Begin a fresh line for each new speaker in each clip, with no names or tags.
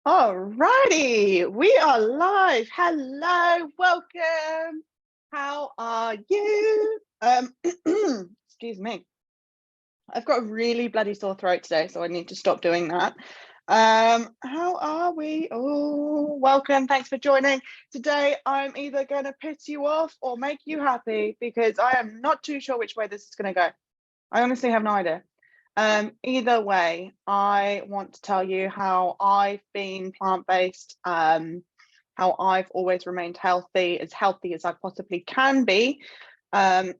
Alrighty, we are live. Hello, welcome. How are you? Excuse me. I've got a really bloody sore throat today, so I need to stop doing that. How are we? Oh, welcome. Thanks for joining. Today, I'm either going to piss you off or make you happy because I am not too sure which way this is going to go. I honestly have no idea. Either way, I want to tell you how I've been plant-based, how I've always remained healthy as I possibly can be, while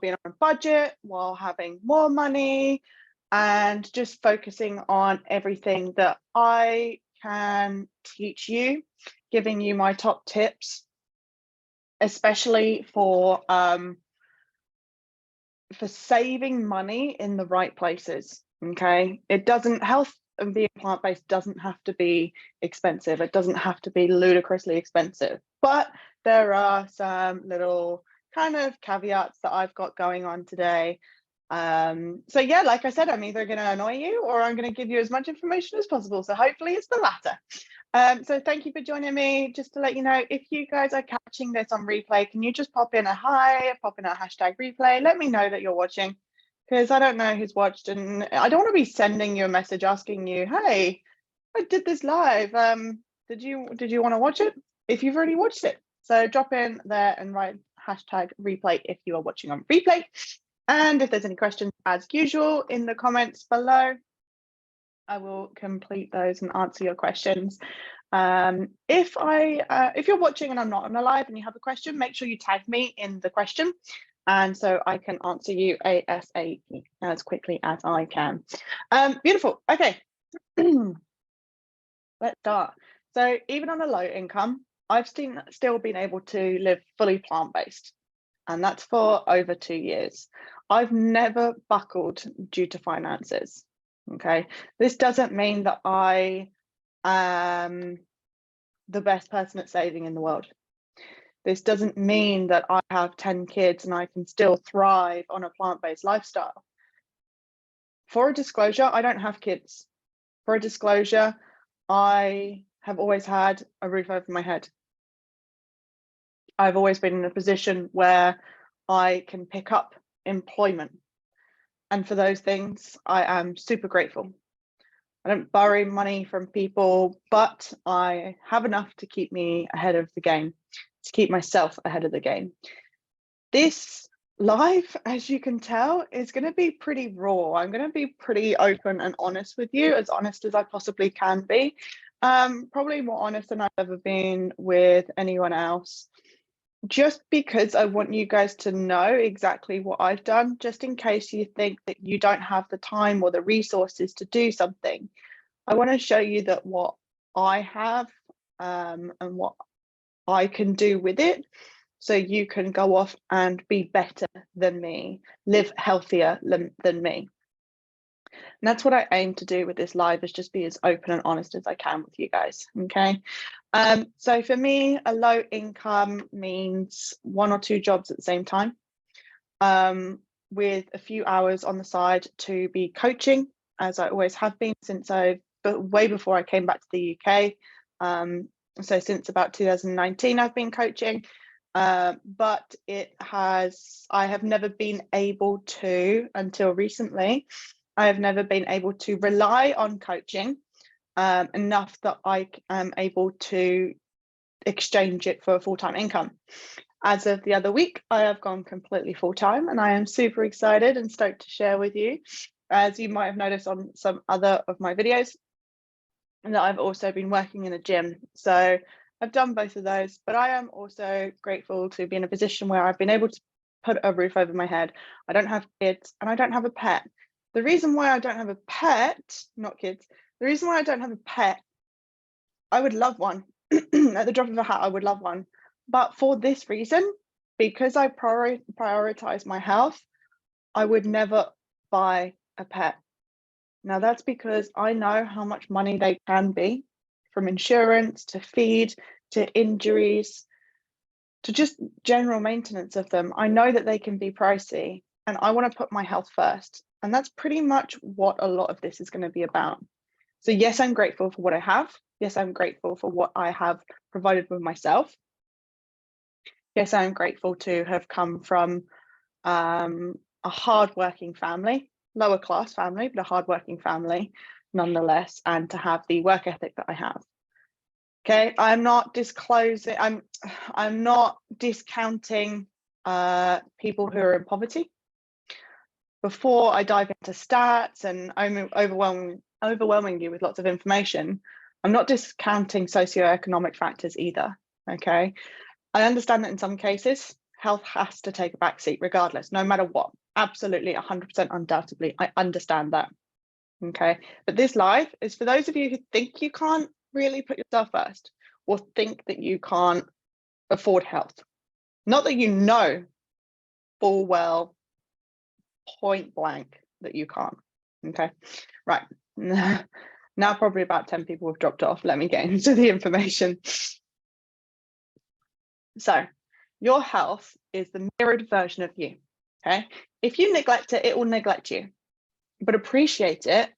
being on a budget, while having more money, and just focusing on everything that I can teach you, giving you my top tips, especially for saving money in the right places. Okay, health and being plant-based doesn't have to be expensive. It doesn't have to be ludicrously expensive, but there are some little kind of caveats that I've got going on today. So yeah, like I said, I'm either going to annoy you or I'm going to give you as much information as possible. So hopefully it's the latter. So thank you for joining me. Just to let you know, if you guys are catching this on replay, can you just pop in a hi, pop in a hashtag replay, let me know that you're watching, because I don't know who's watched and I don't want to be sending you a message asking you, hey, I did this live. Did you want to watch it? If you've already watched it. So drop in there and write hashtag replay if you are watching on replay. And if there's any questions, as usual, in the comments below, I will complete those and answer your questions. If you're watching and I'm not on a live and you have a question, make sure you tag me in the question, and so I can answer you ASAP as quickly as I can. Beautiful. Okay, let's start. So even on a low income, I've still been able to live fully plant-based, and that's for over 2 years. I've never buckled due to finances. Okay, this doesn't mean that I am the best person at saving in the world. This doesn't mean that I have 10 kids and I can still thrive on a plant-based lifestyle. For a disclosure, I don't have kids. For a disclosure, I have always had a roof over my head. I've always been in a position where I can pick up employment. And for those things, I am super grateful. I don't borrow money from people, but I have enough to keep me ahead of the game, to keep myself ahead of the game. This live, as you can tell, is going to be pretty raw. I'm going to be pretty open and honest with you, as honest as I possibly can be. Probably more honest than I've ever been with anyone else. Just because I want you guys to know exactly what I've done, just in case you think that you don't have the time or the resources to do something. I want to show you that what I have and what I can do with it, so you can go off and be better than me, live healthier than me. And that's what I aim to do with this live, is just be as open and honest as I can with you guys, okay? So for me, a low income means 1 or 2 jobs at the same time, with a few hours on the side to be coaching, as I always have been since way before I came back to the UK. So since about 2019, I've been coaching, but I have never been able to, until recently, I have never been able to rely on coaching enough that I am able to exchange it for a full-time income. As of the other week, I have gone completely full-time, and I am super excited and stoked to share with you, as you might have noticed on some other of my videos, and that I've also been working in a gym. So I've done both of those, but I am also grateful to be in a position where I've been able to put a roof over my head. I don't have kids and I don't have a pet. The reason why I don't have a pet, not kids, the reason why I don't have a pet, I would love one. At the drop of a hat, I would love one. But for this reason, because I prioritize my health, I would never buy a pet. Now that's because I know how much money they can be, from insurance to feed to injuries to just general maintenance of them. I know that they can be pricey, and I want to put my health first. And that's pretty much what a lot of this is going to be about. So yes, I'm grateful for what I have. Yes, I'm grateful for what I have provided with myself. Yes, I'm grateful to have come from a hardworking family, lower class family, but a hardworking family nonetheless, and to have the work ethic that I have. Okay, I'm not disclosing, I'm not discounting people who are in poverty. Before I dive into stats and overwhelming you with lots of information, I'm not discounting socioeconomic factors either. Okay, I understand that in some cases, health has to take a backseat regardless, no matter what. Absolutely, 100% undoubtedly, I understand that. Okay, but this live is for those of you who think you can't really put yourself first or think that you can't afford health. Not that you know full well, point blank, that you can't. Okay, right. Now probably about 10 people have dropped off. Let me get into the information. So your health is the mirrored version of you. Okay, if you neglect it, it will neglect you, but appreciate it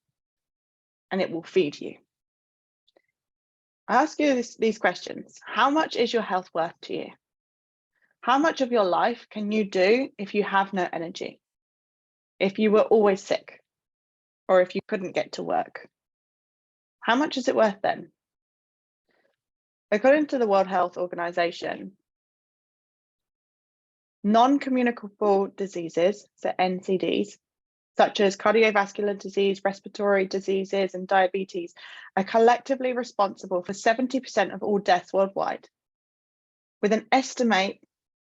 and it will feed you. I ask you these questions. How much is your health worth to you? How much of your life can you do if you have no energy? If you were always sick, or if you couldn't get to work? How much is it worth then? According to the World Health Organization, non-communicable diseases, so NCDs, such as cardiovascular disease, respiratory diseases, and diabetes, are collectively responsible for 70% of all deaths worldwide, with an estimated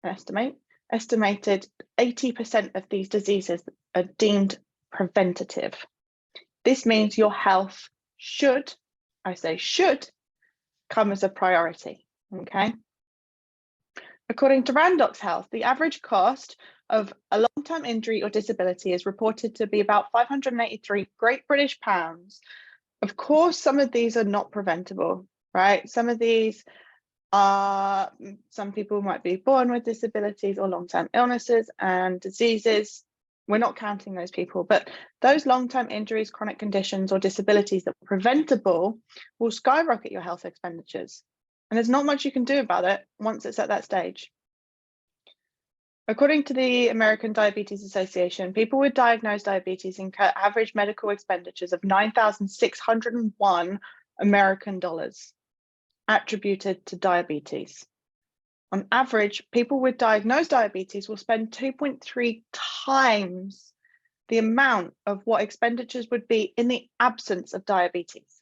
80% of these diseases are deemed preventative. This means your health should, I say should, come as a priority, okay? According to Randox Health, the average cost of a long-term injury or disability is reported to be about 583 Great British pounds. Of course, some of these are not preventable, right? Some of these are, some people might be born with disabilities or long-term illnesses and diseases. We're not counting those people, but those long-term injuries, chronic conditions, or disabilities that are preventable will skyrocket your health expenditures. And there's not much you can do about it once it's at that stage. According to the American Diabetes Association, people with diagnosed diabetes incur average medical expenditures of $9,601 American dollars attributed to diabetes. On average, people with diagnosed diabetes will spend 2.3 times the amount of what expenditures would be in the absence of diabetes.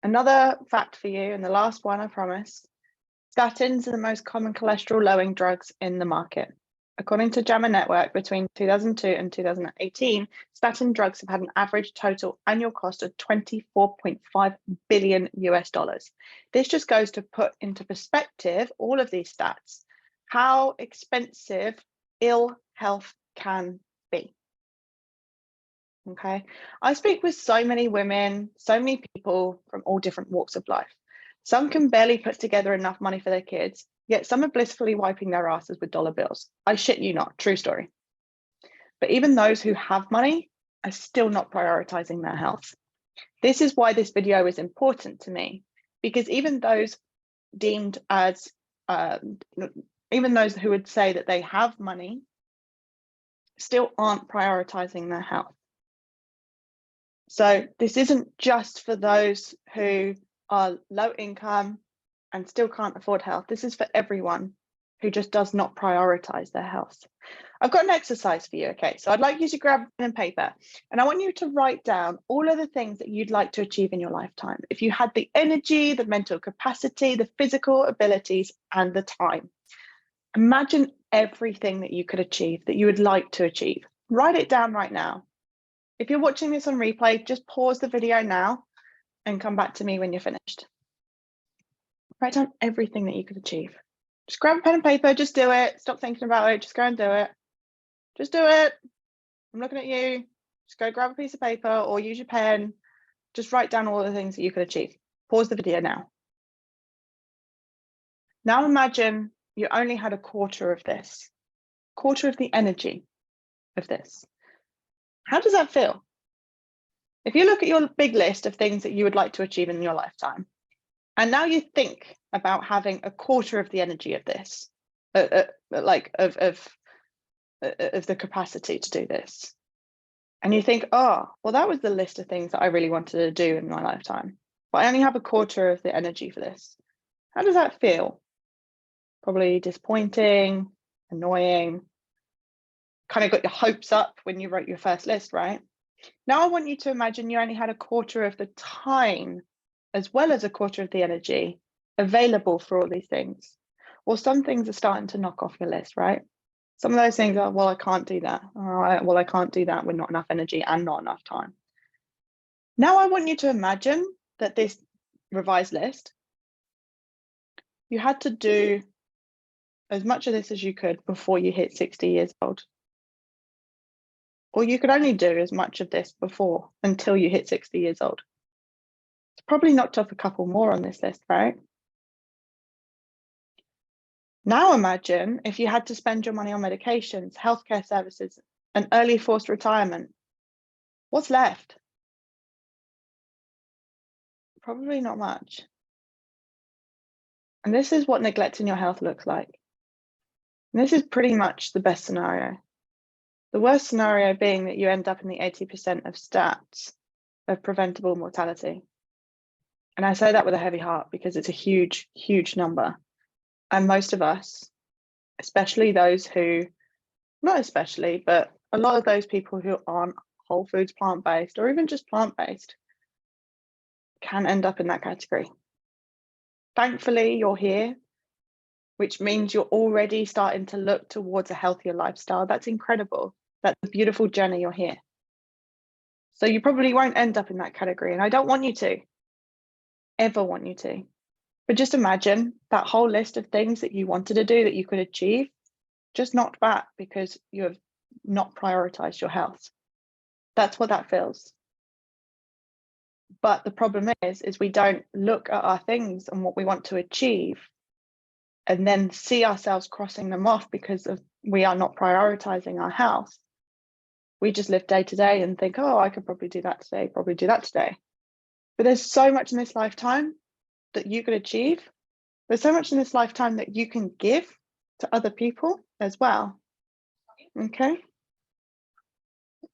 Another fact for you, and the last one, I promise, statins are the most common cholesterol-lowering drugs in the market. According to JAMA Network, between 2002 and 2018, statin drugs have had an average total annual cost of $24.5 billion US. This just goes to put into perspective all of these stats, how expensive ill health can be. Okay, I speak with so many women, so many people from all different walks of life. Some can barely put together enough money for their kids, yet some are blissfully wiping their asses with dollar bills. I shit you not, true story. But even those who have money are still not prioritizing their health. This is why this video is important to me, because even those deemed as, even those who would say that they have money still aren't prioritizing their health. So this isn't just for those who are low income and still can't afford health. This is for everyone who just does not prioritize their health. I've got an exercise for you, okay? So I'd like you to grab pen and paper, and I want you to write down all of the things that you'd like to achieve in your lifetime. If you had the energy, the mental capacity, the physical abilities, and the time. Imagine everything that you could achieve, that you would like to achieve. Write it down right now. If you're watching this on replay, just pause the video now and come back to me when you're finished. Write down everything that you could achieve. Just grab a pen and paper, just do it. Stop thinking about it, just go and do it. Just do it. I'm looking at you. Just go grab a piece of paper or use your pen. Just write down all the things that you could achieve. Pause the video now. Now imagine you only had a quarter of this, quarter of the energy of this. How does that feel? If you look at your big list of things that you would like to achieve in your lifetime, and now you think about having a quarter of the energy of this, like of the capacity to do this, and you think, oh, well, that was the list of things that I really wanted to do in my lifetime, but I only have a quarter of the energy for this. How does that feel? Probably disappointing, annoying, kind of got your hopes up when you wrote your first list, right? Now I want you to imagine you only had a quarter of the time as well as a quarter of the energy available for all these things. Well, some things are starting to knock off your list, right? Some of those things are, well, I can't do that. All right, well, I can't do that with not enough energy and not enough time. Now I want you to imagine that this revised list, you had to do as much of this as you could before you hit 60 years old. Or you could only do as much of this before until you hit 60 years old. It's probably knocked off a couple more on this list, right? Now imagine if you had to spend your money on medications, healthcare services, and early forced retirement. What's left? Probably not much. And this is what neglecting your health looks like. And this is pretty much the best scenario. The worst scenario being that you end up in the 80% of stats of preventable mortality. And I say that with a heavy heart because it's a huge, huge number. And most of us, especially those who, not especially, but a lot of those people who aren't whole foods plant-based or even just plant-based can end up in that category. Thankfully, you're here, which means you're already starting to look towards a healthier lifestyle. That's incredible. That's a beautiful journey. You're here. So you probably won't end up in that category. And I don't want you to, ever want you to. But just imagine that whole list of things that you wanted to do that you could achieve, just knocked back because you have not prioritized your health. That's what that feels. But the problem is we don't look at our things and what we want to achieve and then see ourselves crossing them off because we are not prioritizing our health. We just live day to day and think, oh, I could probably do that today, probably do that today. But there's so much in this lifetime that you could achieve. There's so much in this lifetime that you can give to other people as well. Okay.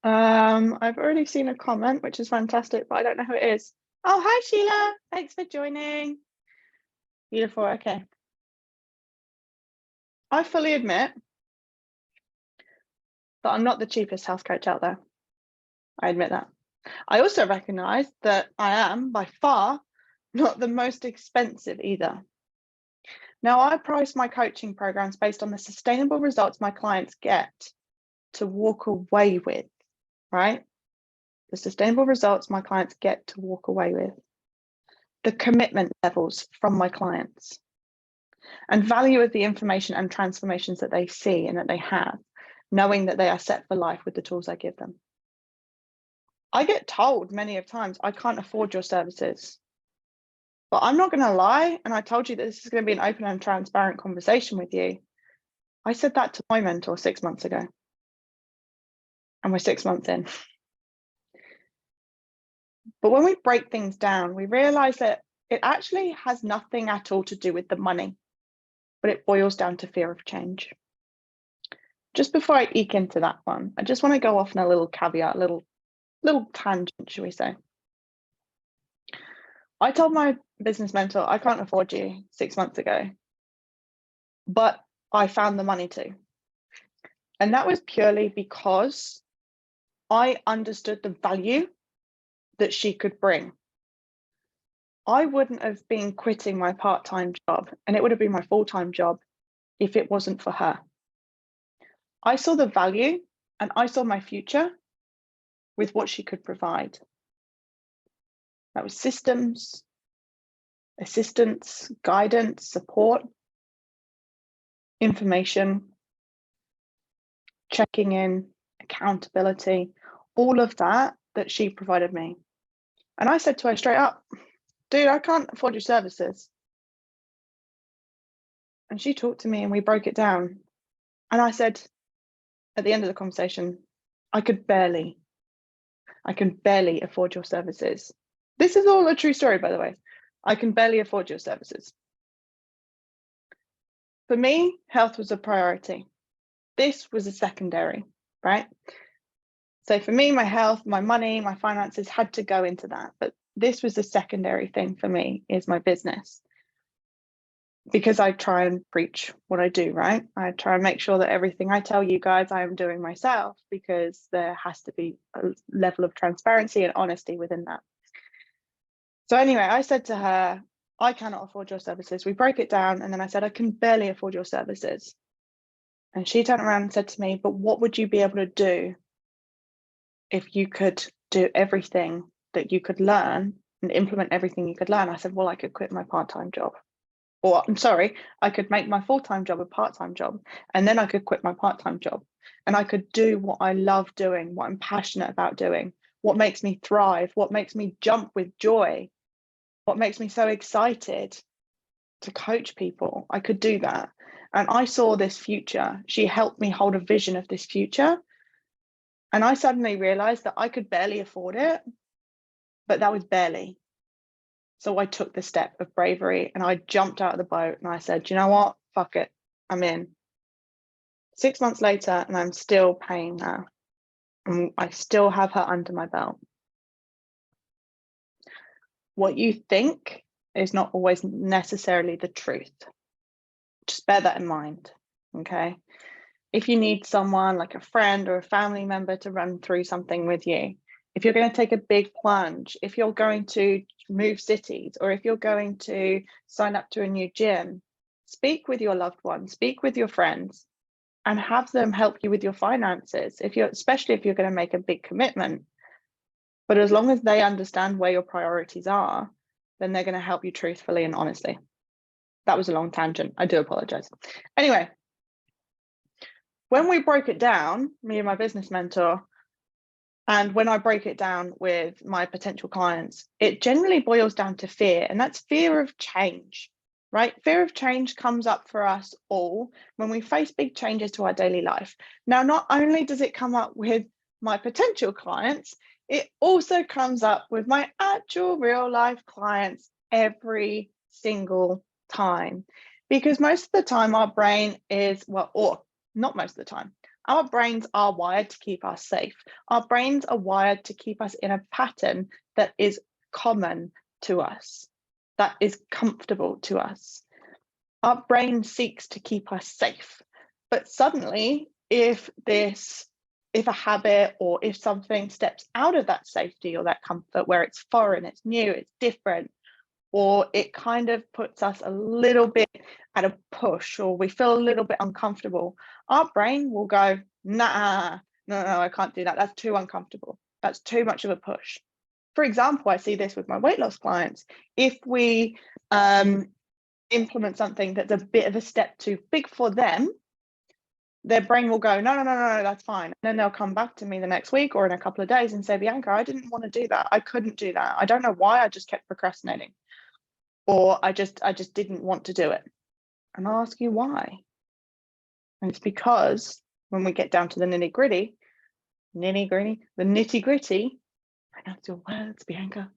I've already seen a comment, which is fantastic, but I don't know who it is. Oh, hi, Sheila. Thanks for joining. Beautiful. Okay. I fully admit that I'm not the cheapest health coach out there. I admit that. I also recognize that I am by far not the most expensive either. Now, I price my coaching programs based on the sustainable results my clients get to walk away with, right? The sustainable results my clients get to walk away with, the commitment levels from my clients, and value of the information and transformations that they see and that they have, knowing that they are set for life with the tools I give them. I get told many of times, I can't afford your services. But I'm not going to lie, and I told you that this is going to be an open and transparent conversation with you. I said that to my mentor 6 months ago, and we're 6 months in. But when we break things down, we realize that it actually has nothing at all to do with the money, but it boils down to fear of change. Just before I eke into that one, I just want to go off on a little caveat, a little tangent, shall we say. I told my business mentor, I can't afford you 6 months ago, but I found the money to. And that was purely because I understood the value that she could bring. I wouldn't have been quitting my part-time job, and it would have been my full-time job if it wasn't for her. I saw the value and I saw my future with what she could provide. That was systems, assistance, guidance, support, information, checking in, accountability, all of that she provided me. And I said to her straight up, dude, I can't afford your services. And she talked to me and we broke it down. And I said, at the end of the conversation, I could barely I can barely afford your services. This is all a true story, by the way. I can barely afford your services. For me, health was a priority. This was a secondary, right? So for me, my health, my money, my finances had to go into that. But this was the secondary thing for me, is my business. Because I try and preach what I do, right? I try and make sure that everything I tell you guys, I am doing myself, because there has to be a level of transparency and honesty within that. So anyway, I said to her, I cannot afford your services. We broke it down, and then I said, I can barely afford your services. And she turned around and said to me, but what would you be able to do if you could do everything that you could learn and implement everything you could learn? I said, well, I could quit my part-time job. Or I'm sorry, I could make my full-time job a part-time job, and then I could quit my part-time job, and I could do what I love doing, what I'm passionate about doing, what makes me thrive, what makes me jump with joy, what makes me so excited to coach people. I could do that. And I saw this future. She helped me hold a vision of this future. And I suddenly realized that I could barely afford it, but that was barely. So I took the step of bravery, and I jumped out of the boat, and I said, you know what? Fuck it. I'm in. 6 months later, and I'm still paying her. And I still have her under my belt. What you think is not always necessarily the truth. Just bear that in mind, okay? If you need someone like a friend or a family member to run through something with you, if you're going to take a big plunge, if you're going to move cities, or if you're going to sign up to a new gym, speak with your loved ones, speak with your friends, and have them help you with your finances, especially if you're going to make a big commitment. But as long as they understand where your priorities are, then they're going to help you truthfully and honestly. That was a long tangent. I do apologize. Anyway, when we broke it down, me and my business mentor, and when I break it down with my potential clients, it generally boils down to fear, and that's fear of change, right? Fear of change comes up for us all when we face big changes to our daily life. Now, not only does it come up with my potential clients, it also comes up with my actual real life clients every single time. Because most of the time our brain is, well, or not most of the time, our brains are wired to keep us safe. Our brains are wired to keep us in a pattern that is common to us, that is comfortable to us. Our brain seeks to keep us safe. But suddenly, if a habit, or if something steps out of that safety or that comfort, where it's foreign, it's new, it's different, or it kind of puts us a little bit at a push, or we feel a little bit uncomfortable, our brain will go, nah, no, I can't do that. That's too uncomfortable. That's too much of a push. For example, I see this with my weight loss clients. If we implement something that's a bit of a step too big for them, their brain will go, no, that's fine. And then they'll come back to me the next week or in a couple of days and say, Bianca, I didn't want to do that. I couldn't do that. I don't know why. I just kept procrastinating, or I just didn't want to do it. And I'll ask you why. And it's because when we get down to the nitty gritty, pronounce your words, Bianca.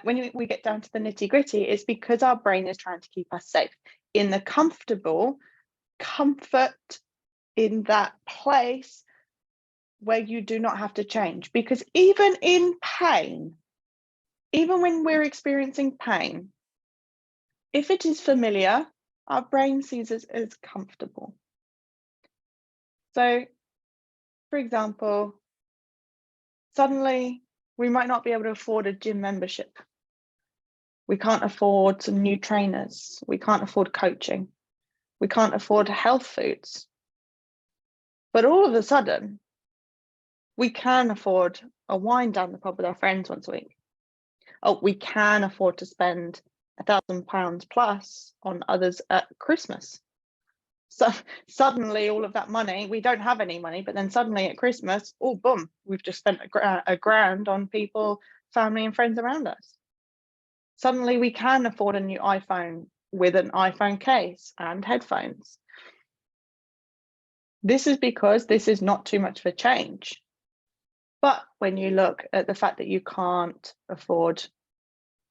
When we get down to the nitty gritty, it's because our brain is trying to keep us safe in the comfort in that place where you do not have to change. Because even in pain, even when we're experiencing pain, if it is familiar, our brain sees it as comfortable. So, for example, suddenly we might not be able to afford a gym membership. We can't afford some new trainers. We can't afford coaching. We can't afford health foods. But all of a sudden, we can afford a wine down the pub with our friends once a week. Oh, we can afford to spend £1,000 plus on others at Christmas. So suddenly all of that money, we don't have any money, but then suddenly at Christmas, oh, boom, we've just spent a grand on people, family and friends around us. Suddenly we can afford a new iPhone with an iPhone case and headphones. This is because this is not too much of a change. But when you look at the fact that you can't afford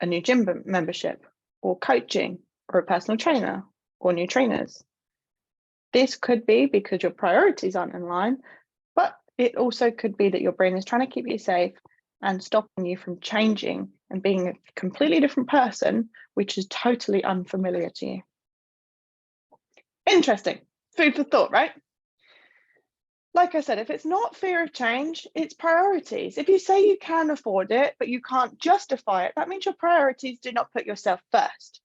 a new gym membership or coaching or a personal trainer or new trainers, this could be because your priorities aren't in line, but it also could be that your brain is trying to keep you safe and stopping you from changing and being a completely different person, which is totally unfamiliar to you. Interesting. Food for thought, right? Like I said, if it's not fear of change, it's priorities. If you say you can afford it, but you can't justify it, that means your priorities do not put yourself first.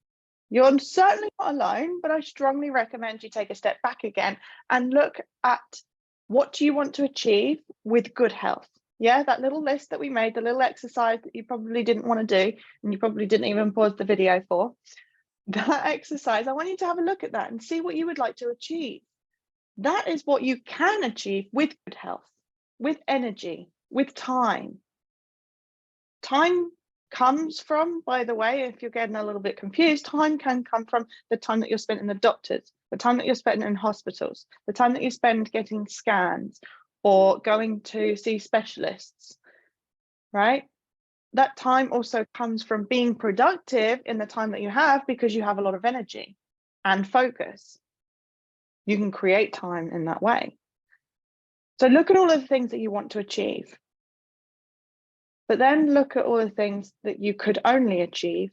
You're certainly not alone, but I strongly recommend you take a step back again and look at what do you want to achieve with good health. Yeah, that little list that we made, the little exercise that you probably didn't want to do, and you probably didn't even pause the video for, that exercise, I want you to have a look at that and see what you would like to achieve. That is what you can achieve with good health, with energy, with time. Time comes from, by the way, if you're getting a little bit confused, time can come from the time that you're spent in the doctors, the time that you're spent in hospitals, the time that you spend getting scans or going to see specialists, right? That time also comes from being productive in the time that you have because you have a lot of energy and focus. You can create time in that way. So look at all of the things that you want to achieve. But then look at all the things that you could only achieve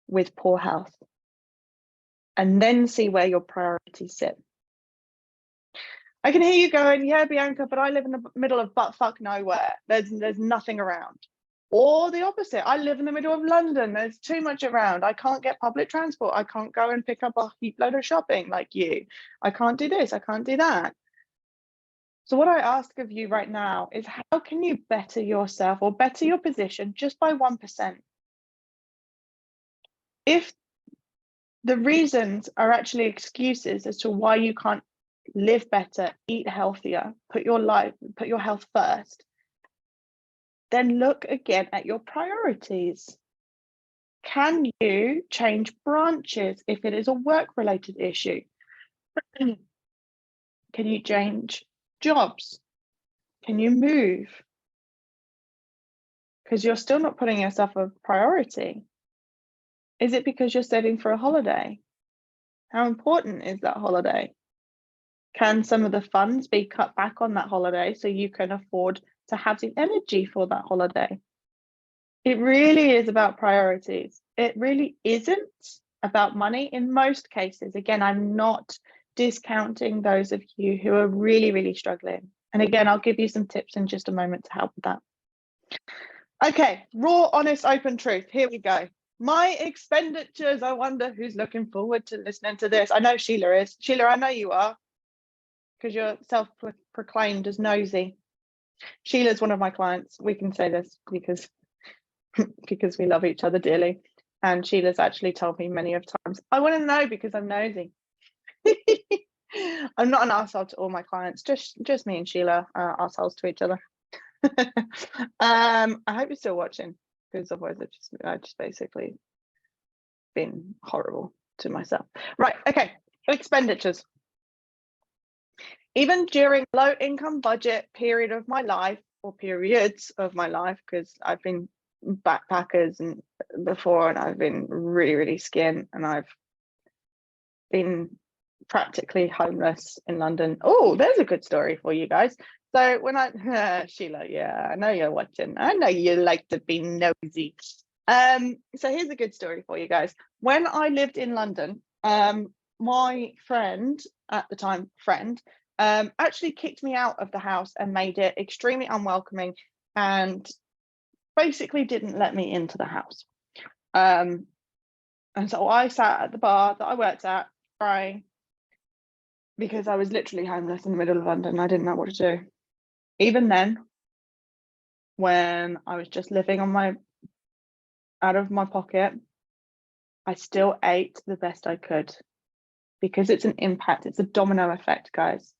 with poor health. And then see where your priorities sit. I can hear you going, yeah, Bianca, but I live in the middle of buttfuck nowhere. There's nothing around. Or the opposite, I live in the middle of London. There's too much around. I can't get public transport. I can't go and pick up a heap load of shopping like you. I can't do this. I can't do that. So what I ask of you right now is how can you better yourself or better your position just by 1%? If the reasons are actually excuses as to why you can't live better, eat healthier, put your health first, then look again at your priorities. Can you change branches if it is a work-related issue? Can you change jobs? Can you move? Because you're still not putting yourself a priority. Is it because you're saving for a holiday? How important is that holiday? Can some of the funds be cut back on that holiday so you can afford to have the energy for that holiday? It really is about priorities. It really isn't about money in most cases. Again, I'm not discounting those of you who are really, really struggling. And again, I'll give you some tips in just a moment to help with that. Okay, raw, honest, open truth. Here we go. My expenditures. I wonder who's looking forward to listening to this. I know Sheila is. Sheila, I know you are, because you're self-proclaimed as nosy. Sheila's one of my clients. We can say this because we love each other dearly. And Sheila's actually told me many of times, I want to know because I'm nosy. I'm not an arsehole to all my clients, just me and Sheila are arseholes to each other. I hope you're still watching, because otherwise I just basically been horrible to myself. Right, okay, expenditures. Even during low income budget period of my life, or periods of my life, because I've been backpackers and before, and I've been really, really skint, and I've been practically homeless in London. Oh, there's a good story for you guys. So when Sheila, yeah, I know you're watching. I know you like to be nosy. So here's a good story for you guys. When I lived in London, my friend at the time, actually kicked me out of the house and made it extremely unwelcoming and basically didn't let me into the house. And so I sat at the bar that I worked at crying because I was literally homeless in the middle of London. I didn't know what to do. Even then, when I was just living on out of my pocket, I still ate the best I could, because it's an impact. It's a domino effect, guys.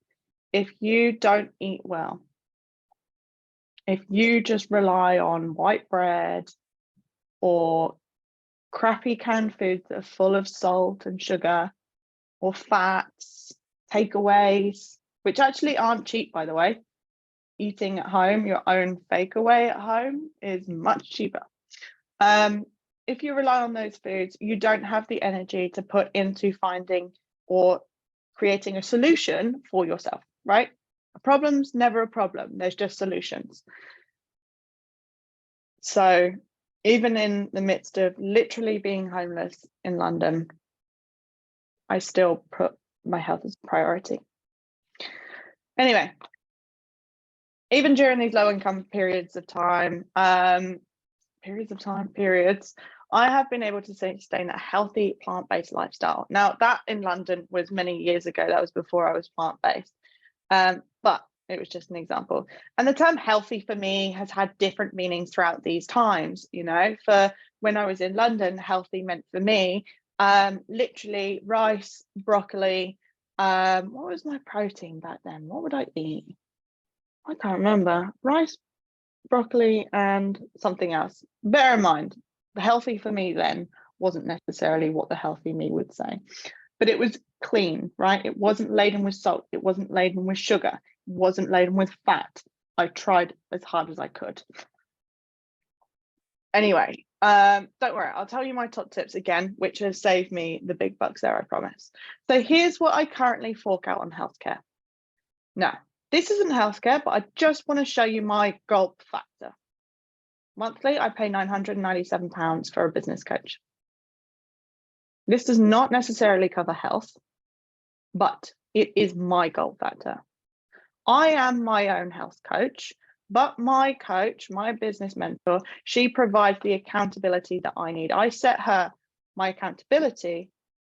If you don't eat well, if you just rely on white bread or crappy canned foods that are full of salt and sugar or fats, takeaways, which actually aren't cheap, by the way. eating at home, your own fake away at home, is much cheaper. If you rely on those foods, you don't have the energy to put into finding or creating a solution for yourself, right? A problem's never a problem, there's just solutions. So even in the midst of literally being homeless in London, I still put my health as a priority. Anyway, even during these low income periods, I have been able to sustain a healthy plant-based lifestyle. Now, that in London was many years ago. That was before I was plant-based. But it was just an example. And the term healthy for me has had different meanings throughout these times. You know, for when I was in London, healthy meant for me literally rice, broccoli. What was my protein back then? What would I eat? I can't remember. Rice, broccoli, and something else. Bear in mind, the healthy for me then wasn't necessarily what the healthy me would say, but it was clean, right? It wasn't laden with salt. It wasn't laden with sugar. It wasn't laden with fat. I tried as hard as I could. Anyway, don't worry, I'll tell you my top tips again, which has saved me the big bucks there, I promise. So here's what I currently fork out on healthcare. Now, this isn't healthcare, but I just want to show you my gulp factor. Monthly, I pay £997 for a business coach. This does not necessarily cover health, but it is my gulp factor. I am my own health coach, but my coach, my business mentor, she provides the accountability that I need. I set her my accountability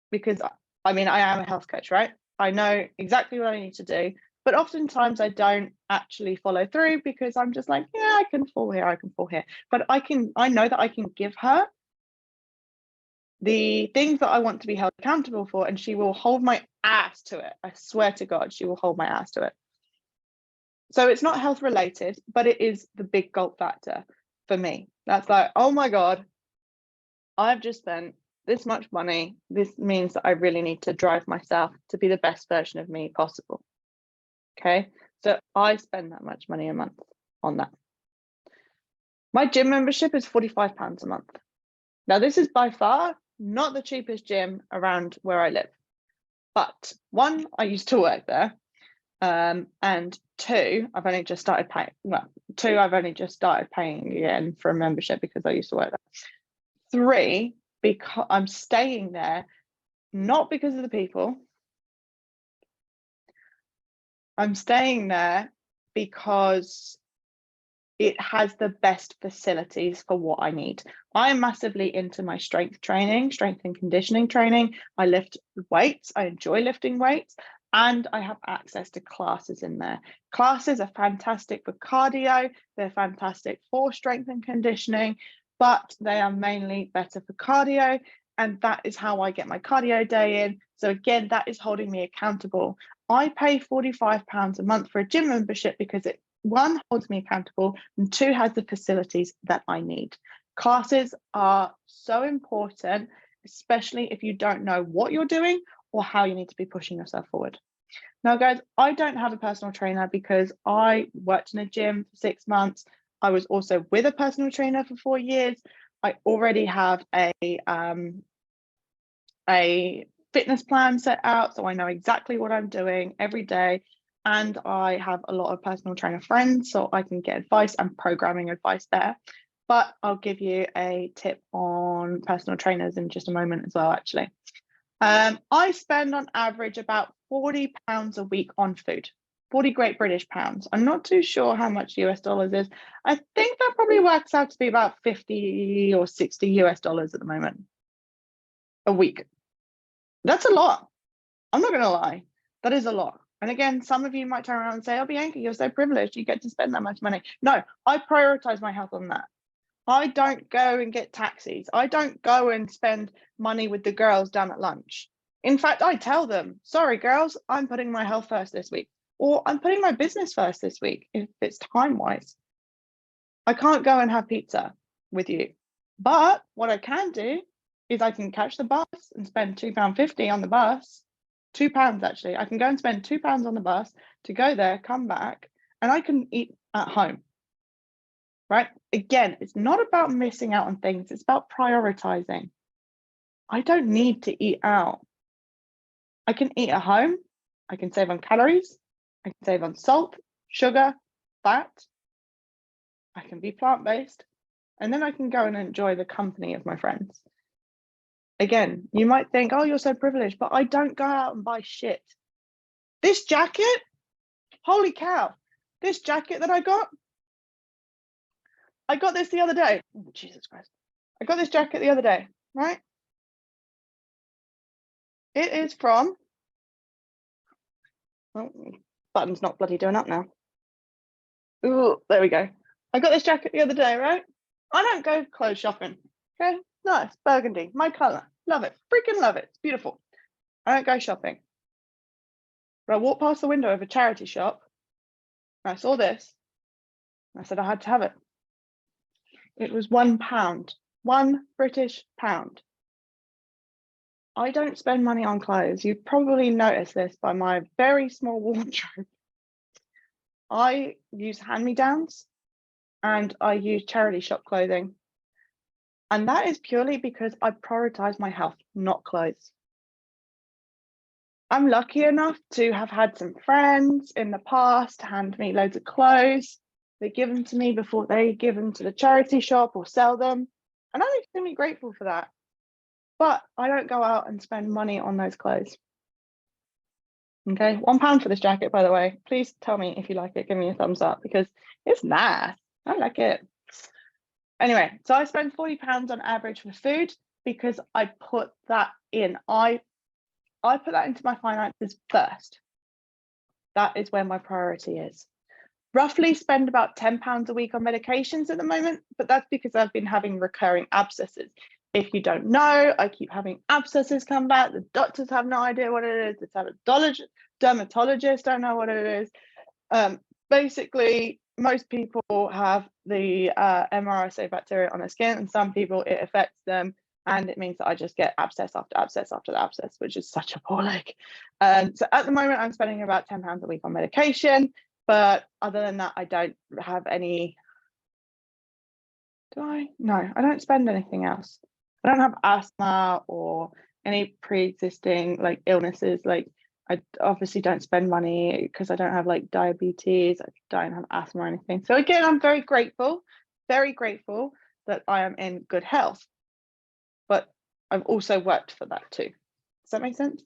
because, I mean, I am a health coach, right? I know exactly what I need to do, but oftentimes I don't actually follow through because I'm just like, yeah, I can fall here, I can fall here. But I know that I can give her the things that I want to be held accountable for, and she will hold my ass to it. I swear to God, she will hold my ass to it. So it's not health related, but it is the big gulp factor for me. That's like, oh my God, I've just spent this much money. This means that I really need to drive myself to be the best version of me possible. Okay, so I spend that much money a month on that. My gym membership is £45 a month. Now, this is by far not the cheapest gym around where I live. But one, I used to work there. And two, I've only just started paying. Well, two, I've only just started paying again for a membership because I used to work there. Three, because I'm staying there, not because of the people. I'm staying there because it has the best facilities for what I need. I'm massively into my strength training, strength and conditioning training. I lift weights. I enjoy lifting weights. And I have access to classes in there. Classes are fantastic for cardio. They're fantastic for strength and conditioning, but they are mainly better for cardio. And that is how I get my cardio day in. So again, that is holding me accountable. I pay £45 a month for a gym membership because it, one, holds me accountable, and two, has the facilities that I need. Classes are so important, especially if you don't know what you're doing or how you need to be pushing yourself forward. Now, guys, I don't have a personal trainer because I worked in a gym for 6 months. I was also with a personal trainer for 4 years. I already have a fitness plan set out, so I know exactly what I'm doing every day. And I have a lot of personal trainer friends, so I can get advice and programming advice there. But I'll give you a tip on personal trainers in just a moment as well, actually. I spend on average about £40 a week on food, 40 Great British pounds. I'm not too sure how much US dollars is. I think that probably works out to be about 50 or 60 US dollars at the moment a week. That's a lot. I'm not going to lie. That is a lot. And again, some of you might turn around and say, oh, Bianca, you're so privileged. You get to spend that much money. No, I prioritize my health on that. I don't go and get taxis. I don't go and spend money with the girls down at lunch. In fact, I tell them, sorry, girls, I'm putting my health first this week, or I'm putting my business first this week if it's time-wise. I can't go and have pizza with you. But what I can do is I can catch the bus and spend £2.50 on the bus. £2 actually. I can go and spend £2 on the bus to go there, come back, and I can eat at home, right? Again, it's not about missing out on things. It's about prioritizing. I don't need to eat out. I can eat at home. I can save on calories. I can save on salt, sugar, fat. I can be plant-based. And then I can go and enjoy the company of my friends. Again, you might think, oh, you're so privileged, but I don't go out and buy shit. This jacket, holy cow, this jacket that I got this the other day. Oh, Jesus Christ. I got this jacket the other day, right? It is from, oh, button's not bloody doing up now. Ooh, there we go. I got this jacket the other day, right? I don't go clothes shopping, okay? Nice, burgundy, my color, love it, freaking love it, it's beautiful. I don't go shopping. But I walked past the window of a charity shop, and I saw this, and I said I had to have it. It was £1, £1 British pound. I don't spend money on clothes. You've probably noticed this by my very small wardrobe. I use hand-me-downs and I use charity shop clothing. And that is purely because I prioritize my health, not clothes. I'm lucky enough to have had some friends in the past hand me loads of clothes. They give them to me before they give them to the charity shop or sell them. And I'm extremely grateful for that. But I don't go out and spend money on those clothes. Okay, £1 for this jacket, by the way. Please tell me if you like it, give me a thumbs up because it's nice. I like it. Anyway, so I spend £40 on average for food because I put that in. I put that into my finances first. That is where my priority is. Roughly spend about £10 a week on medications at the moment, but that's because I've been having recurring abscesses. If you don't know, I keep having abscesses come back. The doctors have no idea what it is. The dermatologists don't know what it is. Basically, most people have the MRSA bacteria on their skin, and some people it affects them, and it means that I just get abscess after abscess after the abscess, which is such a ball ache. So at the moment, I'm spending about £10 a week on medication, but other than that, I don't have any. Do I? No, I don't spend anything else. I don't have asthma or any pre-existing like illnesses. Like I obviously don't spend money because I don't have like diabetes. I don't have asthma or anything. So again, I'm very grateful that I am in good health. But I've also worked for that too. Does that make sense?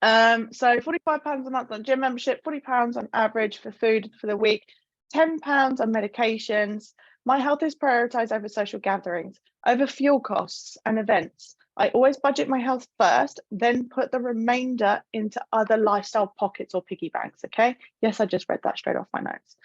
So £45 a month on gym membership, £40 on average for food for the week, £10 on medications. My health is prioritized over social gatherings, over fuel costs and events. I always budget my health first, then put the remainder into other lifestyle pockets or piggy banks, okay? Yes, I just read that straight off my notes.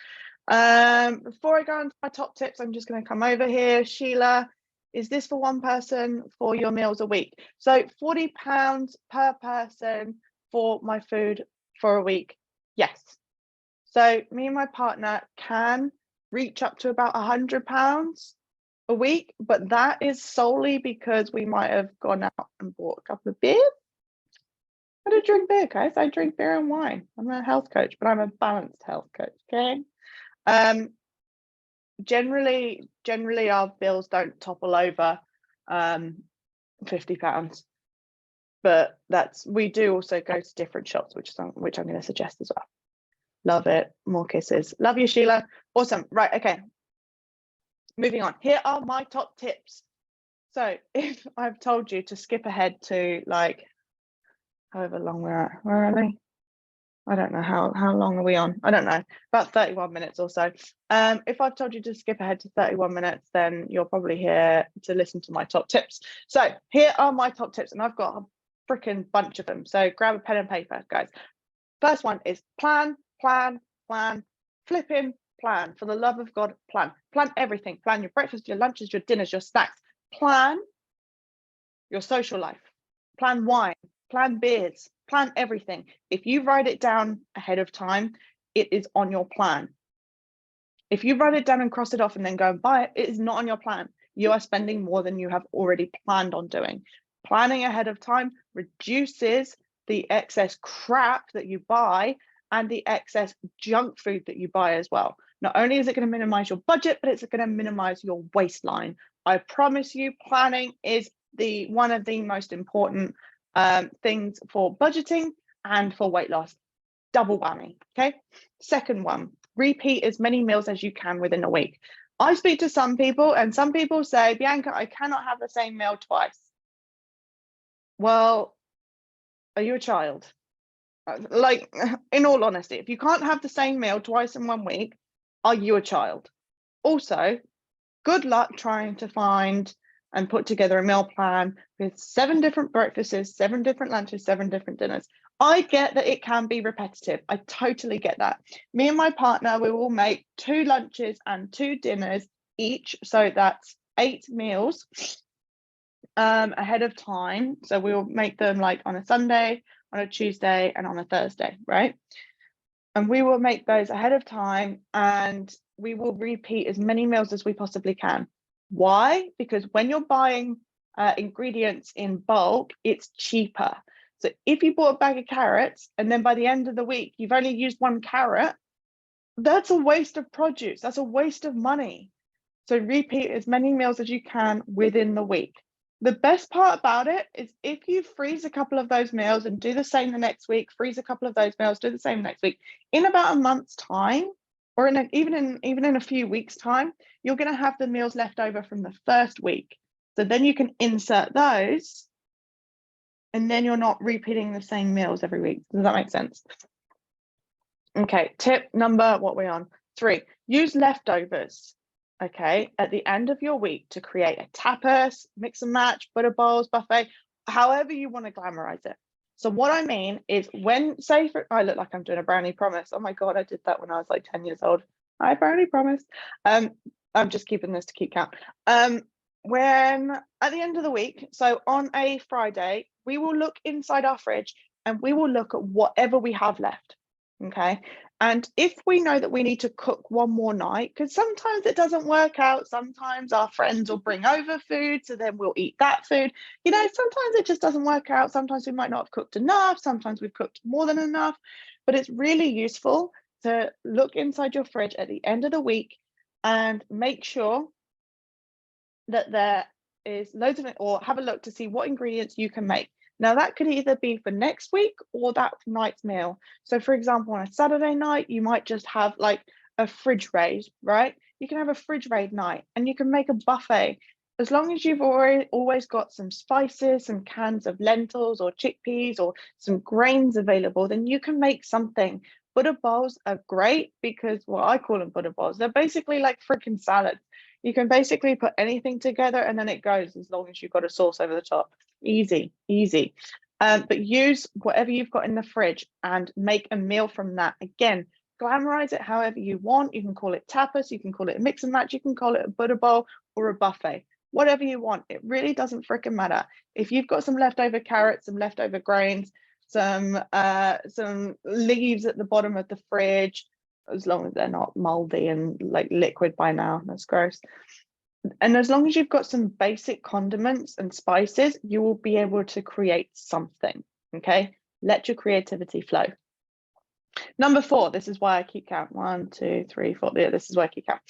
Before I go into my top tips, I'm just going to come over here. Sheila, is this for one person for your meals a week? So £40 per person for my food for a week, yes. So me and my partner can reach up to about £100 a week, but that is solely because we might have gone out and bought a couple of beers. I don't drink beer, guys. I drink beer and wine. I'm a health coach, but I'm a balanced health coach, okay? Generally our bills don't topple over £50, but we do also go to different shops, which I'm going to suggest as well. Love it. More kisses. Love you, Sheila. Awesome. Right. Okay. Moving on. Here are my top tips. So if I've told you to skip ahead to like however long we're at, where are they? I don't know how long are we on? I don't know, about 31 minutes or so. If I've told you to skip ahead to 31 minutes, then you're probably here to listen to my top tips. So here are my top tips, and I've got a freaking bunch of them. So grab a pen and paper, guys. First one is plan, flipping plan. For the love of God, plan everything. Plan your breakfast, your lunches, your dinners, your snacks. Plan your social life. Plan wine, plan beers, plan everything. If you write it down ahead of time, it is on your plan. If you write it down and cross it off and then go and buy it, it is not on your plan. You are spending more than you have already planned on doing. Planning ahead of time reduces the excess crap that you buy and the excess junk food that you buy as well. Not only is it going to minimize your budget, but it's going to minimize your waistline. I promise you, planning is one of the most important things for budgeting and for weight loss. Double whammy. Okay. Second one, repeat as many meals as you can within a week. I speak to some people and some people say, Bianca, I cannot have the same meal twice. Well, are you a child? Like, in all honesty, if you can't have the same meal twice in 1 week, are you a child? Also, good luck trying to find and put together a meal plan with 7 different breakfasts, 7 different lunches, 7 different dinners. I get that it can be repetitive. I totally get that. Me and my partner, we will make 2 lunches and 2 dinners each. So that's 8 meals ahead of time. So we will make them like on a Sunday, on a Tuesday, and on a Thursday, right? And we will make those ahead of time and we will repeat as many meals as we possibly can. Why? Because when you're buying ingredients in bulk, it's cheaper. So if you bought a bag of carrots and then by the end of the week, you've only used 1 carrot, that's a waste of produce. That's a waste of money. So repeat as many meals as you can within the week. The best part about it is if you freeze a couple of those meals and do the same the next week, freeze a couple of those meals, do the same next week, in about a month's time, or even in a few weeks' time, you're going to have the meals left over from the first week. So then you can insert those, and then you're not repeating the same meals every week. Does that make sense? Okay, tip number, what we're on? 3, use leftovers. Okay, at the end of your week to create a tapas, mix and match, butter bowls, buffet, however you want to glamorize it. So what I mean is when, say, I look like I'm doing a brownie promise. Oh my God, I did that when I was like 10 years old. I brownie promise. I'm just keeping this to keep count. When at the end of the week, so on a Friday, we will look inside our fridge and we will look at whatever we have left. Okay. And if we know that we need to cook one more night, because sometimes it doesn't work out, sometimes our friends will bring over food, so then we'll eat that food. You know, sometimes it just doesn't work out. Sometimes we might not have cooked enough. Sometimes we've cooked more than enough. But it's really useful to look inside your fridge at the end of the week and make sure that there is loads of it, or have a look to see what ingredients you can make. Now that could either be for next week or that night's meal. So for example, on a Saturday night, you might just have like a fridge raid, right? You can have a fridge raid night and you can make a buffet. As long as you've always got some spices, some cans of lentils or chickpeas or some grains available, then you can make something. Butter bowls are great because, well, I call them butter bowls. They're basically like freaking salads. You can basically put anything together and then it goes as long as you've got a sauce over the top. Easy, easy. But use whatever you've got in the fridge and make a meal from that. Again, glamorize it however you want. You can call it tapas, you can call it a mix and match, you can call it a butter bowl or a buffet. Whatever you want. It really doesn't freaking matter. If you've got some leftover carrots, some leftover grains, some leaves at the bottom of the fridge, as long as they're not moldy and like liquid by now, that's gross. And as long as you've got some basic condiments and spices, you will be able to create something, okay? Let your creativity flow. Number 4, this is why I keep count. 1, 2, 3, 4. Yeah, this is why I keep count.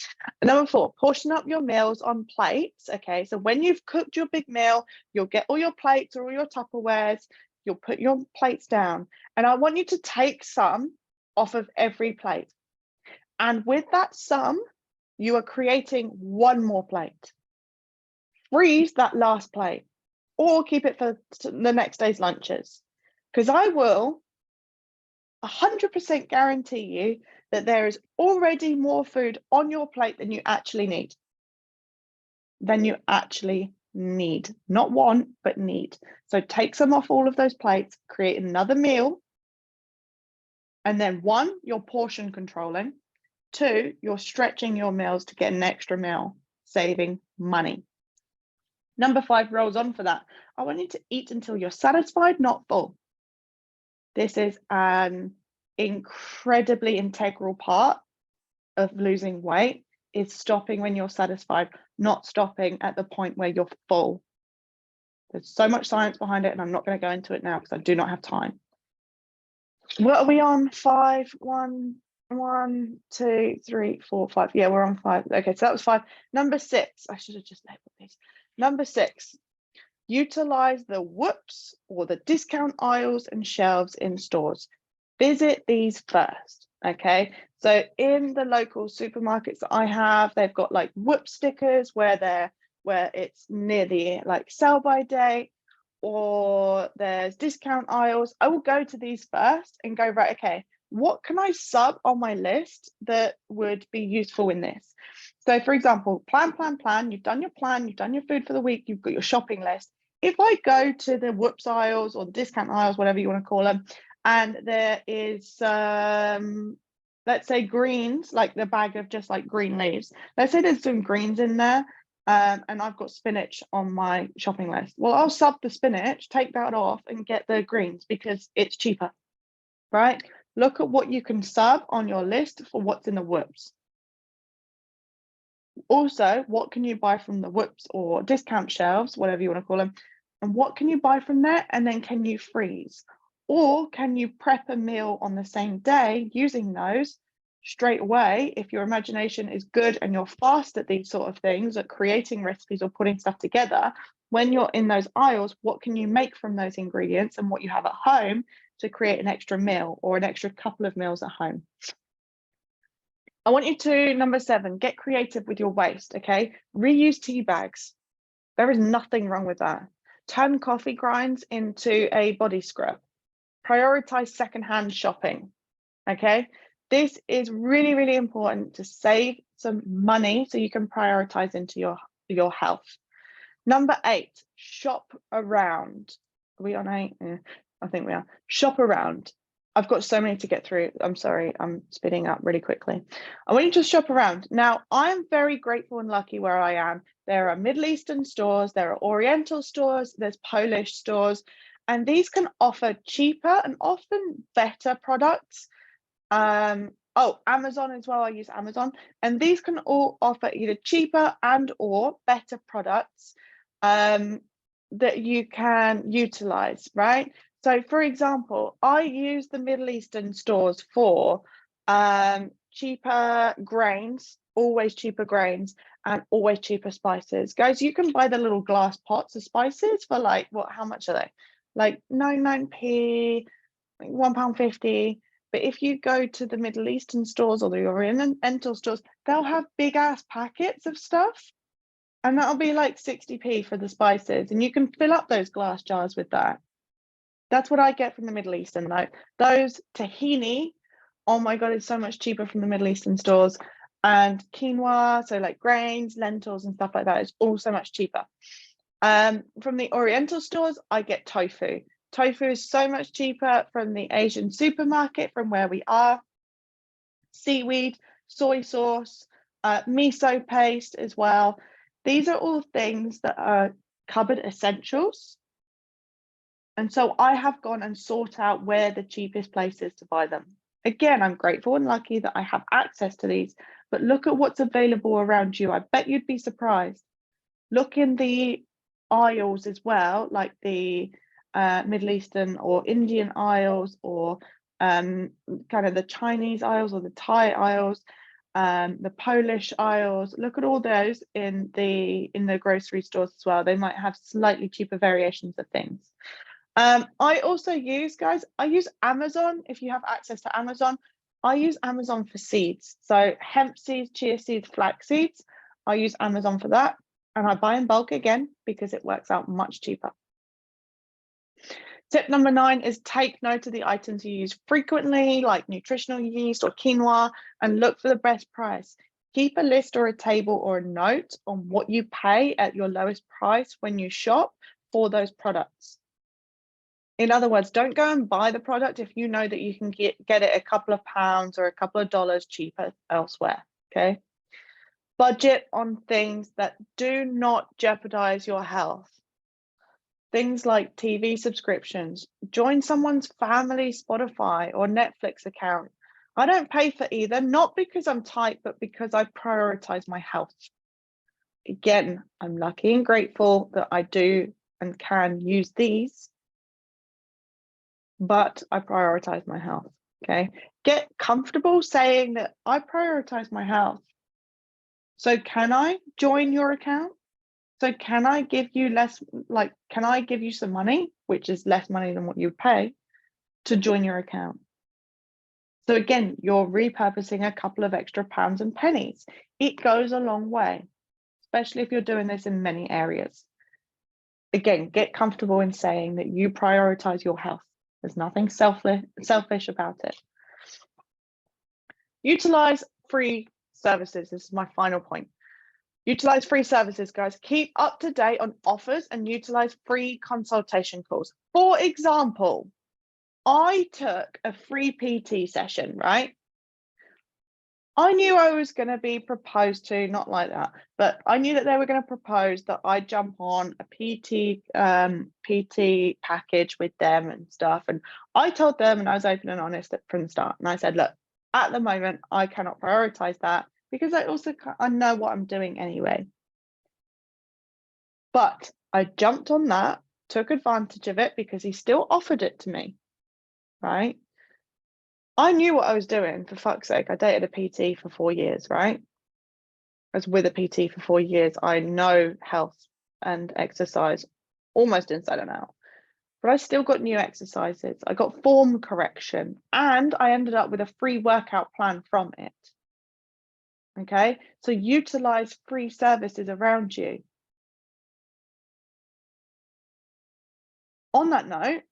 Number 4, portion up your meals on plates, okay? So when you've cooked your big meal, you'll get all your plates or all your Tupperwares, you'll put your plates down. And I want you to take some off of every plate. And with that sum, you are creating 1 more plate. Freeze that last plate or keep it for the next day's lunches. Because I will 100% guarantee you that there is already more food on your plate than you actually need. Not want, but need. So take some off all of those plates, create another meal. And then 1, you're portion controlling. 2, you're stretching your meals to get an extra meal, saving money. Number 5 rolls on for that. I want you to eat until you're satisfied, not full. This is an incredibly integral part of losing weight, is stopping when you're satisfied, not stopping at the point where you're full. There's so much science behind it, and I'm not going to go into it now because I do not have time. What are we on? 5, 1, 1, 2, 3, 4, 5. Yeah, we're on 5. Okay, so that was 5. Number 6. I should have just labeled these. Number 6. Utilize the whoops or the discount aisles and shelves in stores. Visit these first. Okay, so in the local supermarkets that I have, they've got like whoop stickers where it's near the like sell by date, or there's discount aisles. I will go to these first and go, right, okay, what can I sub on my list that would be useful in this? So for example, plan, you've done your plan, you've done your food for the week, you've got your shopping list. If I go to the whoops aisles or the discount aisles, whatever you want to call them, and there is, let's say greens, like the bag of just like green leaves. Let's say there's some greens in there, and I've got spinach on my shopping list. Well, I'll sub the spinach, take that off and get the greens because it's cheaper, right? Look at what you can sub on your list for what's in the whoops. Also, what can you buy from the whoops or discount shelves, whatever you want to call them, and what can you buy from there, and then can you freeze? Or can you prep a meal on the same day using those straight away? If your imagination is good and you're fast at these sort of things, at creating recipes or putting stuff together, when you're in those aisles, what can you make from those ingredients and what you have at home to create an extra meal or an extra couple of meals at home? I want you to, number 7, get creative with your waste, okay? Reuse tea bags. There is nothing wrong with that. Turn coffee grinds into a body scrub. Prioritize secondhand shopping, okay? This is really, really important to save some money so you can prioritize into your health. Number 8, shop around. Are we on 8? Yeah, I think we are. Shop around. I've got so many to get through. I'm sorry, I'm speeding up really quickly. I want you to shop around. Now, I'm very grateful and lucky where I am. There are Middle Eastern stores, there are Oriental stores, there's Polish stores, and these can offer cheaper and often better products. Oh, Amazon as well, I use Amazon. And these can all offer either cheaper and or better products that you can utilize, right? So for example, I use the Middle Eastern stores for cheaper grains, always cheaper grains, and always cheaper spices. Guys, you can buy the little glass pots of spices for like, what, how much are they? Like 99p, like £1.50. But if you go to the Middle Eastern stores or the Oriental stores, they'll have big ass packets of stuff. And that'll be like 60p for the spices. And you can fill up those glass jars with that. That's what I get from the Middle Eastern though. Those tahini, oh my God, it's so much cheaper from the Middle Eastern stores. And quinoa, so like grains, lentils and stuff like that, is all so much cheaper. From the Oriental stores, I get tofu. Tofu is so much cheaper from the Asian supermarket from where we are. Seaweed, soy sauce, miso paste as well. These are all things that are cupboard essentials. And so I have gone and sought out where the cheapest place is to buy them. Again, I'm grateful and lucky that I have access to these, but look at what's available around you. I bet you'd be surprised. Look in the aisles as well, like the Middle Eastern or Indian aisles, or kind of the Chinese aisles or the Thai aisles, the Polish aisles. Look at all those in the grocery stores as well. They might have slightly cheaper variations of things. I also use, guys, I use Amazon. If you have access to Amazon, I use Amazon for seeds. So hemp seeds, chia seeds, flax seeds, I use Amazon for that. And I buy in bulk again because it works out much cheaper. Tip number 9 is take note of the items you use frequently, like nutritional yeast or quinoa, and look for the best price. Keep a list or a table or a note on what you pay at your lowest price when you shop for those products. In other words, don't go and buy the product if you know that you can get it a couple of pounds or a couple of dollars cheaper elsewhere, okay? Budget on things that do not jeopardize your health. Things like TV subscriptions. Join someone's family Spotify or Netflix account. I don't pay for either, not because I'm tight, but because I prioritize my health. Again, I'm lucky and grateful that I do and can use these. but I prioritize my health. Okay. Get comfortable saying that I prioritize my health. So can I join your account? So can I give you less, like, can I give you some money, which is less money than what you pay, to join your account? So again, you're repurposing a couple of extra pounds and pennies. It goes a long way, especially if you're doing this in many areas. Again, get comfortable in saying that you prioritize your health. There's nothing selfish about it. Utilize free services. This is my final point. Utilize free services, guys. Keep up to date on offers and utilize free consultation calls. For example, I took a free PT session, right? I knew I was going to be proposed to, not like that, but I knew that they were going to propose that I jump on a PT package with them and stuff. And I told them, and I was open and honest from the start. And I said, look, at the moment, I cannot prioritize that because I know what I'm doing anyway. But I jumped on that, took advantage of it because he still offered it to me, right? I knew what I was doing, for fuck's sake. I dated a PT for 4 years, right? I was with a PT for 4 years. I know health and exercise almost inside and out. But I still got new exercises. I got form correction and I ended up with a free workout plan from it. Okay, so utilize free services around you. On that note,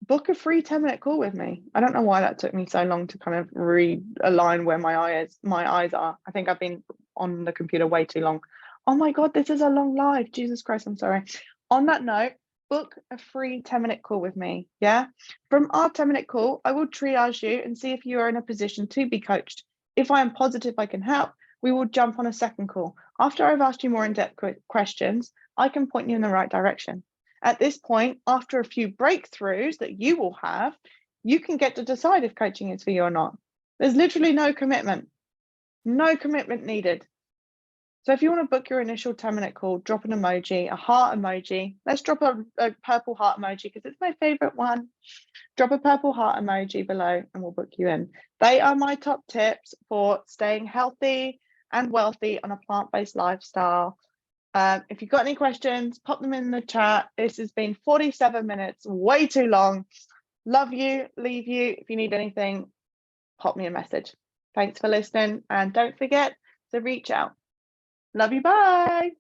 book a free 10-minute call with me. I don't know why that took me so long to kind of realign where my eyes are. I think I've been on the computer way too long. Oh my God, this is a long live. Jesus Christ, I'm sorry. On that note, book a free 10-minute call with me. Yeah. From our 10-minute call, I will triage you and see if you are in a position to be coached. If I am positive I can help, we will jump on a second call. After I've asked you more in-depth questions, I can point you in the right direction. At this point, after a few breakthroughs that you will have, you can get to decide if coaching is for you or not. There's literally no commitment needed. So if you want to book your initial 10-minute call, drop an emoji, a heart emoji. Let's drop a purple heart emoji because it's my favorite one. Drop a purple heart emoji below and we'll book you in. They are my top tips for staying healthy and wealthy on a plant-based lifestyle. If you've got any questions, pop them in the chat. This has been 47 minutes, way too long. Love you, leave you. If you need anything, pop me a message. Thanks for listening and don't forget to reach out. Love you, bye.